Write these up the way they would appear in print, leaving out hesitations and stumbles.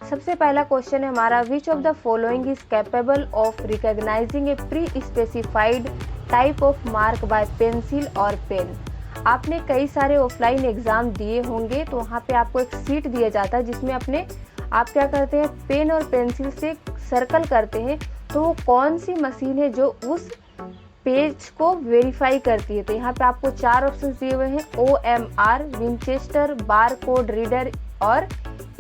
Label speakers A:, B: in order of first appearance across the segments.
A: सबसे पहला क्वेश्चन है हमारा, which of the following is capable of recognising A pre specified type of mark bye pencil और pen. आपने कई सारे ऑफलाइन एग्जाम दिए होंगे तो वहाँ पे आपको एक सीट दिया जाता है जिसमें आप क्या करते हैं, पेन और पेंसिल से सर्कल करते हैं। तो वो कौन सी मशीन है जो उस पेज को वेरीफाई करती है। तो यहाँ पे आपको 4 ऑप्शन दिए हुए हैं, OMR, Winchester, bar code reader और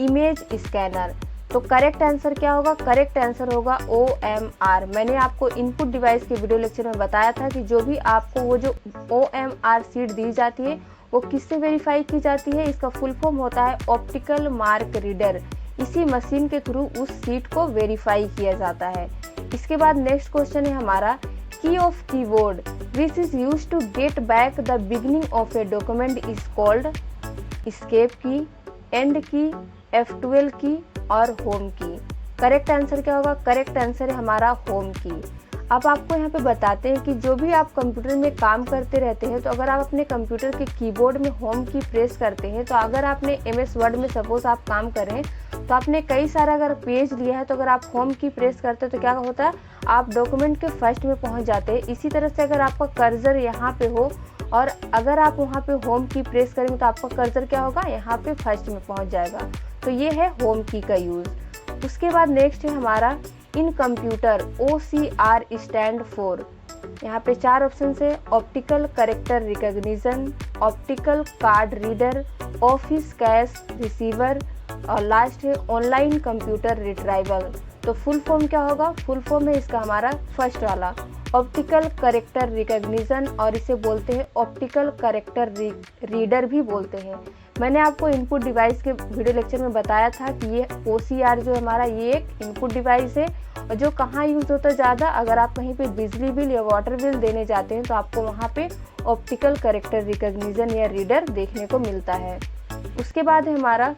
A: इमेज स्कैनर। तो करेक्ट आंसर क्या होगा? करेक्ट आंसर होगा OMR। मैंने आपको इनपुट डिवाइस के वीडियो लेक्चर में बताया था कि जो भी आपको वो जो OMR सीट दी जाती है वो किससे वेरीफाई की जाती है। इसका फुल फॉर्म होता है ऑप्टिकल मार्क रीडर। इसी मशीन के थ्रू उस सीट को वेरीफाई किया जाता है। इसके बाद नेक्स्ट क्वेश्चन है हमारा, key of keyboard which is use to get back the beginning of a document is called escape key, end key, F12 की और होम की। करेक्ट आंसर क्या होगा? करेक्ट आंसर है हमारा होम की। अब आपको यहाँ पे बताते हैं कि जो भी आप कंप्यूटर में काम करते रहते हैं तो अगर आप अपने कंप्यूटर के कीबोर्ड में होम की प्रेस करते हैं तो अगर आपने MS वर्ड में सपोज आप काम कर रहे हैं तो आपने कई सारा अगर पेज लिया है तो अगर आप होम की प्रेस करते हैं तो क्या होता है, आप डॉक्यूमेंट के फर्स्ट में पहुँच जाते हैं। इसी तरह से अगर आपका कर्सर यहाँ पे हो और अगर आप वहाँ पे होम की प्रेस करेंगे तो आपका कर्सर क्या होगा, यहाँ पे फर्स्ट में पहुँच जाएगा। तो ये है होम की का यूज़। उसके बाद नेक्स्ट है हमारा, इन कंप्यूटर OCR स्टैंड फॉर। यहाँ पे 4 ऑप्शन है, optical character recognition, optical card reader, office cash receiver और लास्ट है ऑनलाइन कंप्यूटर रिट्राइवल। तो फुल फॉर्म क्या होगा? फुल फॉर्म है इसका हमारा फर्स्ट वाला ऑप्टिकल कैरेक्टर रिकॉग्निशन, और इसे बोलते हैं ऑप्टिकल कैरेक्टर रीडर भी बोलते हैं। मैंने आपको इनपुट डिवाइस के वीडियो लेक्चर में बताया था कि ये OCR जो हमारा ये एक इनपुट डिवाइस है और जो कहाँ यूज़ होता है ज़्यादा, अगर आप कहीं पे बिजली बिल या वाटर बिल देने जाते हैं तो आपको वहाँ पे ऑप्टिकल कैरेक्टर रिकॉग्निशन या रीडर देखने को मिलता है। उसके बाद है हमारा,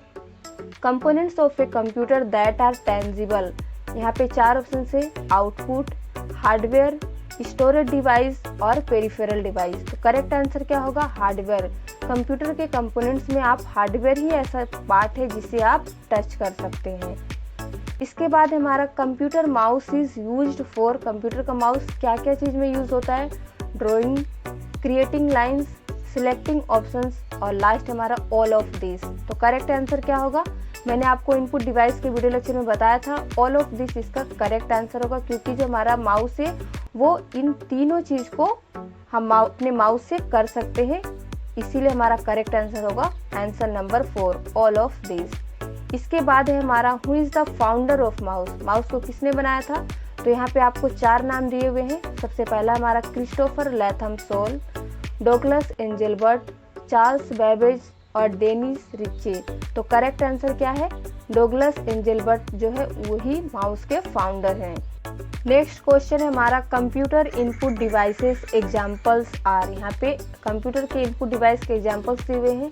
A: components of a computer that are tangible. यहाँ पे 4 ऑप्शन है, आउटपुट, हार्डवेयर, स्टोरेज डिवाइस और पेरिफेरल डिवाइस। तो करेक्ट आंसर क्या होगा? हार्डवेयर। कंप्यूटर के कंपोनेंट्स में आप हार्डवेयर ही ऐसा पार्ट है जिसे आप टच कर सकते हैं। इसके बाद हमारा, computer mouse is used for. Computer का माउस क्या क्या चीज़ में यूज़ होता है? Drawing, creating lines, selecting options और लास्ट हमारा ऑल ऑफ दिस। तो करेक्ट आंसर क्या होगा? मैंने आपको इनपुट डिवाइस के वीडियो लेक्चर में बताया था, ऑल ऑफ दिस इसका करेक्ट आंसर होगा, क्योंकि जो हमारा माउस है वो इन तीनों चीज़ को हम अपने माउस से कर सकते हैं, इसीलिए हमारा करेक्ट आंसर होगा answer number 4, all of this. इसके बाद है हमारा, who is the founder of mouse. Mouse को किसने बनाया था? तो यहाँ पे आपको 4 नाम दिए हुए हैं। सबसे पहला हमारा Christopher Latham Sholes, Douglas Engelbart, Charles Babbage और डेनिस रिचे। तो करेक्ट आंसर क्या है? डॉगलस एंजेलबर्ट जो है वही माउस के फाउंडर हैं। नेक्स्ट क्वेश्चन है हमारा, computer input devices examples are. यहाँ पे कंप्यूटर के इनपुट डिवाइस के एग्जांपल्स दिए हुए हैं,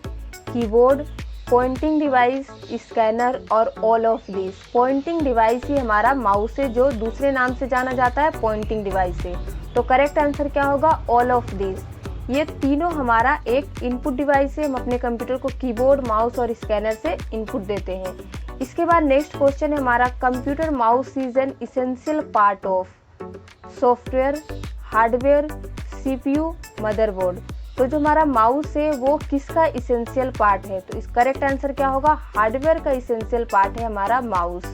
A: कीबोर्ड, पॉइंटिंग डिवाइस, स्कैनर और all of this. Pointing device ही हमारा माउस है जो दूसरे नाम से जाना जाता है पॉइंटिंग डिवाइस से। तो करेक्ट आंसर क्या होगा? All of this. ये तीनों हमारा एक इनपुट डिवाइस है। हम अपने कंप्यूटर को कीबोर्ड, माउस और स्कैनर से इनपुट देते हैं। इसके बाद नेक्स्ट क्वेश्चन है हमारा, computer mouse is an essential part of software, hardware, CPU, motherboard. तो जो हमारा माउस है वो किसका इसेंशियल पार्ट है? तो इस करेक्ट आंसर क्या होगा? हार्डवेयर का इसेंशियल पार्ट है हमारा माउस।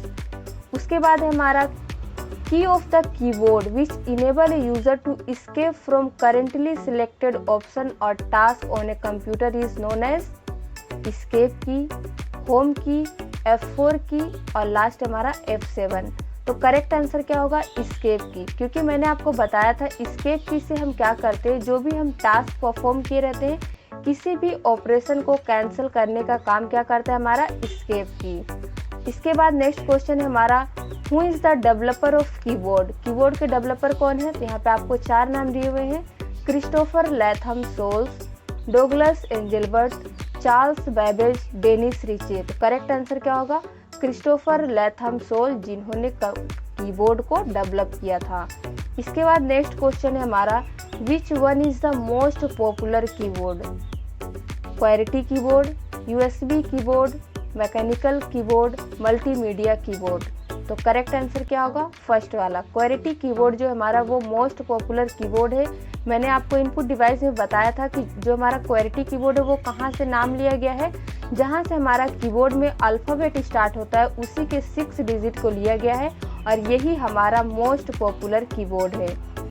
A: उसके बाद है हमारा, key of the keyboard which enable a user to escape from currently selected option or task on a computer is known as escape key, home key, F4 की और last हमारा F7। तो करेक्ट आंसर क्या होगा? Escape की, क्योंकि मैंने आपको बताया था एस्केप की से हम क्या करते हैं, जो भी हम टास्क परफॉर्म किए रहते हैं, किसी भी ऑपरेशन को कैंसिल करने का काम क्या करता है हमारा? एस्केप की। इसके बाद नेक्स्ट क्वेश्चन है हमारा, who is the developer of keyboard. Keyboard के डेवलपर कौन है? तो यहाँ पे आपको 4 नाम दिए हुए हैं, Christopher Latham Sholes, Douglas Engelbart, Charles Babbage, Dennis Ritchie. तो करेक्ट आंसर क्या होगा? क्रिस्टोफर लैथम सोल, जिन्होंने कीबोर्ड को डेवलप किया था। इसके बाद नेक्स्ट क्वेश्चन है हमारा, which one is the most popular keyboard. QWERTY keyboard, USB keyboard, mechanical keyboard, multimedia keyboard. तो करेक्ट आंसर क्या होगा? फर्स्ट वाला। क्वेरिटी कीबोर्ड जो हमारा वो मोस्ट पॉपुलर कीबोर्ड है। मैंने आपको इनपुट डिवाइस में बताया था कि जो हमारा क्वेरिटी कीबोर्ड है वो कहाँ से नाम लिया गया है, जहाँ से हमारा कीबोर्ड में अल्फ़ाबेट स्टार्ट होता है उसी के 6 डिजिट को लिया गया है और यही हमारा मोस्ट पॉपुलर कीबोर्ड है।